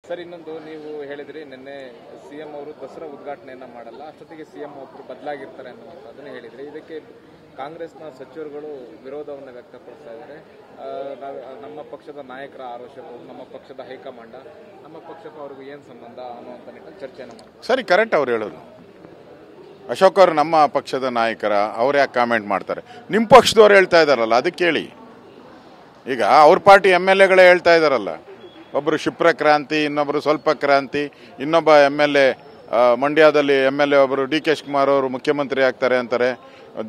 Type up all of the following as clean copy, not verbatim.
Sir, ಇನ್ನೊಂದು ನೀವು ಹೇಳಿದ್ರಿ ನಿನ್ನೆ ಸಿಎಂ ಅವರು ದಸರಾ ಉದ್ಘಾಟನೆಯನ್ನ ಮಾಡಲ್ಲ, ಅಷ್ಟೊತ್ತಿಗೆ ಸಿಎಂ ಒಬ್ಬರು ಬದಲಾಗಿರ್ತಾರೆ ಅನ್ನುವಂಥದ್ದನ್ನ ಹೇಳಿದ್ರಿ. ಇದಕ್ಕೆ ಕಾಂಗ್ರೆಸ್ನ ಸಚಿವರುಗಳು ವಿರೋಧವನ್ನು ವ್ಯಕ್ತಪಡಿಸ್ತಾ ಇದ್ದಾರೆ. ನಮ್ಮ ಪಕ್ಷದ ನಾಯಕರ ಆರೋಪಗಳು, ನಮ್ಮ ಪಕ್ಷದ ಹೈಕಮಾಂಡ್, ನಮ್ಮ ಪಕ್ಷಕ್ಕೂ ಅವ್ರಿಗೂ ಏನು ಸಂಬಂಧ ಅನ್ನುವಂಥ ನಿಟ್ಟಿನಲ್ಲಿ ಚರ್ಚೆಯನ್ನು ಮಾಡ್ತಾರೆ. ಸರಿ, ಕರೆಕ್ಟ್ ಅವ್ರು ಹೇಳೋದು. ಅಶೋಕ್ ಅವರು ನಮ್ಮ ಪಕ್ಷದ ನಾಯಕರ, ಅವ್ರು ಯಾಕೆ ಕಾಮೆಂಟ್ ಮಾಡ್ತಾರೆ? ನಿಮ್ಮ ಪಕ್ಷದವ್ರು ಹೇಳ್ತಾ ಇದ್ದಾರಲ್ಲ, ಅದಕ್ಕೆ ಹೇಳಿ. ಈಗ ಅವ್ರ ಪಾರ್ಟಿ MLA ಹೇಳ್ತಾ ಇದ್ದಾರಲ್ಲ, ಒಬ್ಬರು ಕ್ಷಿಪ್ರ ಕ್ರಾಂತಿ, ಇನ್ನೊಬ್ಬರು ಸ್ವಲ್ಪ ಕ್ರಾಂತಿ, ಇನ್ನೊಬ್ಬ MLA ಮಂಡ್ಯದಲ್ಲಿ MLA ಒಬ್ಬರು DK ಶಿವಕುಮಾರ್ ಅವರು ಮುಖ್ಯಮಂತ್ರಿ ಆಗ್ತಾರೆ ಅಂತಾರೆ.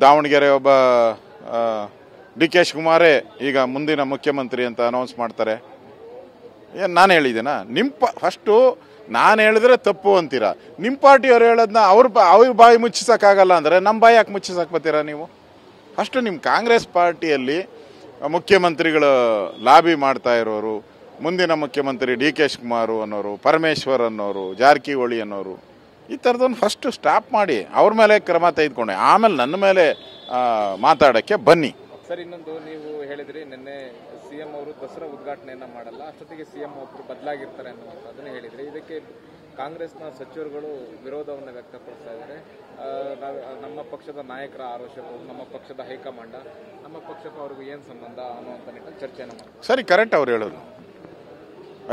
ದಾವಣಗೆರೆ ಒಬ್ಬ DK ಶಿವಕುಮಾರೇ ಈಗ ಮುಂದಿನ ಮುಖ್ಯಮಂತ್ರಿ ಅಂತ ಅನೌನ್ಸ್ ಮಾಡ್ತಾರೆ. ಏನು ನಾನು ಹೇಳಿದ್ದೀನಾ? ಫಸ್ಟು ನಾನು ಹೇಳಿದ್ರೆ ತಪ್ಪು ಅಂತೀರಾ. ನಿಮ್ಮ ಪಾರ್ಟಿಯವ್ರು ಹೇಳೋದನ್ನ ಅವ್ರ ಬಾಯಿ ಮುಚ್ಚಿಸೋಕ್ಕಾಗಲ್ಲ ಅಂದರೆ ನಮ್ಮ ಬಾಯಿ ಯಾಕೆ ಮುಚ್ಚಿಸಕ್ಕೆ ಬರ್ತೀರಾ ನೀವು? ಫಸ್ಟು ನಿಮ್ಮ ಕಾಂಗ್ರೆಸ್ ಪಾರ್ಟಿಯಲ್ಲಿ ಮುಖ್ಯಮಂತ್ರಿಗಳು ಲಾಬಿ ಮಾಡ್ತಾ ಇರೋರು, ಮುಂದಿನ ಮುಖ್ಯಮಂತ್ರಿ DK ಶಿವಕುಮಾರ್ ಅನ್ನೋರು, ಪರಮೇಶ್ವರ್ ಅನ್ನೋರು, ಜಾರಕಿಹೊಳಿ ಅನ್ನೋರು, ಈ ಥರದೊಂದು ಫಸ್ಟು ಸ್ಟಾಪ್ ಮಾಡಿ ಅವ್ರ ಮೇಲೆ ಕ್ರಮ ತೆಗೆದುಕೊಂಡೆ, ಆಮೇಲೆ ನನ್ನ ಮೇಲೆ ಮಾತಾಡೋಕ್ಕೆ ಬನ್ನಿ. ಸರ್, ಇನ್ನೊಂದು ನೀವು ಹೇಳಿದ್ರಿ ನಿನ್ನೆ ಸಿಎಂ ಅವರು ದಸರಾ ಉದ್ಘಾಟನೆಯನ್ನ ಮಾಡಲ್ಲ, ಅಷ್ಟೊತ್ತಿಗೆ ಸಿಎಂ ಒಬ್ಬರು ಬದಲಾಗಿರ್ತಾರೆ ಅನ್ನುವಂಥದ್ದನ್ನ ಹೇಳಿದ್ರಿ. ಇದಕ್ಕೆ ಕಾಂಗ್ರೆಸ್ನ ಸಚಿವರುಗಳು ವಿರೋಧವನ್ನು ವ್ಯಕ್ತಪಡಿಸ್ತಾ ಇದ್ದಾರೆ. ನಮ್ಮ ಪಕ್ಷದ ನಾಯಕರ ಆರೋಪಗಳು, ನಮ್ಮ ಪಕ್ಷದ ಹೈಕಮಾಂಡ್, ನಮ್ಮ ಪಕ್ಷಕ್ಕೂ ಅವ್ರಿಗೂ ಏನು ಸಂಬಂಧ ಅನ್ನುವಂಥ ನಿಟ್ಟಿನಲ್ಲಿ ಚರ್ಚೆಯನ್ನು ಮಾಡ್ತಾರೆ. ಸರಿ, ಕರೆಕ್ಟ್ ಅವ್ರು ಹೇಳೋದು.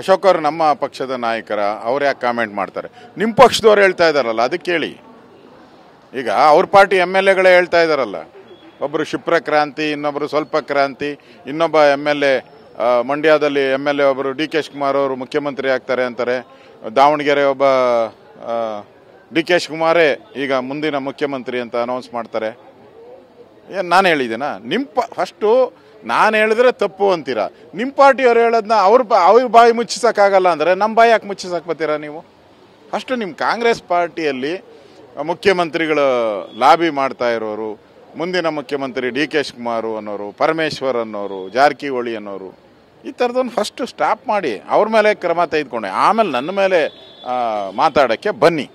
ಅಶೋಕ್ ಅವರು ನಮ್ಮ ಪಕ್ಷದ ನಾಯಕರ, ಅವ್ರು ಯಾಕೆ ಕಾಮೆಂಟ್ ಮಾಡ್ತಾರೆ? ನಿಮ್ಮ ಪಕ್ಷದವ್ರು ಹೇಳ್ತಾ ಇದ್ದಾರಲ್ಲ, ಅದಕ್ಕೆ ಹೇಳಿ. ಈಗ ಅವ್ರ ಪಾರ್ಟಿ MLA ಹೇಳ್ತಾ ಇದ್ದಾರಲ್ಲ, ಒಬ್ಬರು ಕ್ಷಿಪ್ರ ಕ್ರಾಂತಿ, ಇನ್ನೊಬ್ಬರು ಸ್ವಲ್ಪ ಕ್ರಾಂತಿ, ಇನ್ನೊಬ್ಬ MLA ಮಂಡ್ಯದಲ್ಲಿ MLA ಒಬ್ಬರು DK ಶಿವಕುಮಾರ್ ಅವರು ಮುಖ್ಯಮಂತ್ರಿ ಆಗ್ತಾರೆ ಅಂತಾರೆ. ದಾವಣಗೆರೆ ಒಬ್ಬ DK ಶಿವಕುಮಾರೇ ಈಗ ಮುಂದಿನ ಮುಖ್ಯಮಂತ್ರಿ ಅಂತ ಅನೌನ್ಸ್ ಮಾಡ್ತಾರೆ. ಏನು ನಾನು ಹೇಳಿದ್ದೀನಾ? ಫಸ್ಟು ನಾನು ಹೇಳಿದ್ರೆ ತಪ್ಪು ಅಂತೀರಾ. ನಿಮ್ಮ ಪಾರ್ಟಿಯವ್ರು ಹೇಳೋದನ್ನ ಅವ್ರ ಬಾಯಿ ಮುಚ್ಚಿಸೋಕ್ಕಾಗಲ್ಲ ಅಂದರೆ ನಮ್ಮ ಬಾಯಿ ಯಾಕೆ ಮುಚ್ಚಿಸಕ್ಕೆ ಬರ್ತೀರಾ ನೀವು? ಫಸ್ಟು ನಿಮ್ಮ ಕಾಂಗ್ರೆಸ್ ಪಾರ್ಟಿಯಲ್ಲಿ ಮುಖ್ಯಮಂತ್ರಿಗಳು ಲಾಬಿ ಮಾಡ್ತಾ ಇರೋರು, ಮುಂದಿನ ಮುಖ್ಯಮಂತ್ರಿ DK ಶಿವಕುಮಾರ್ ಅನ್ನೋರು, ಪರಮೇಶ್ವರ್ ಅನ್ನೋರು, ಜಾರಕಿಹೊಳಿ ಅನ್ನೋರು, ಈ ಥರದೊಂದು ಫಸ್ಟು ಸ್ಟಾಪ್ ಮಾಡಿ ಅವ್ರ ಮೇಲೆ ಕ್ರಮ ತೆಗೆದುಕೊಂಡೆ, ಆಮೇಲೆ ನನ್ನ ಮೇಲೆ ಮಾತಾಡೋಕ್ಕೆ ಬನ್ನಿ.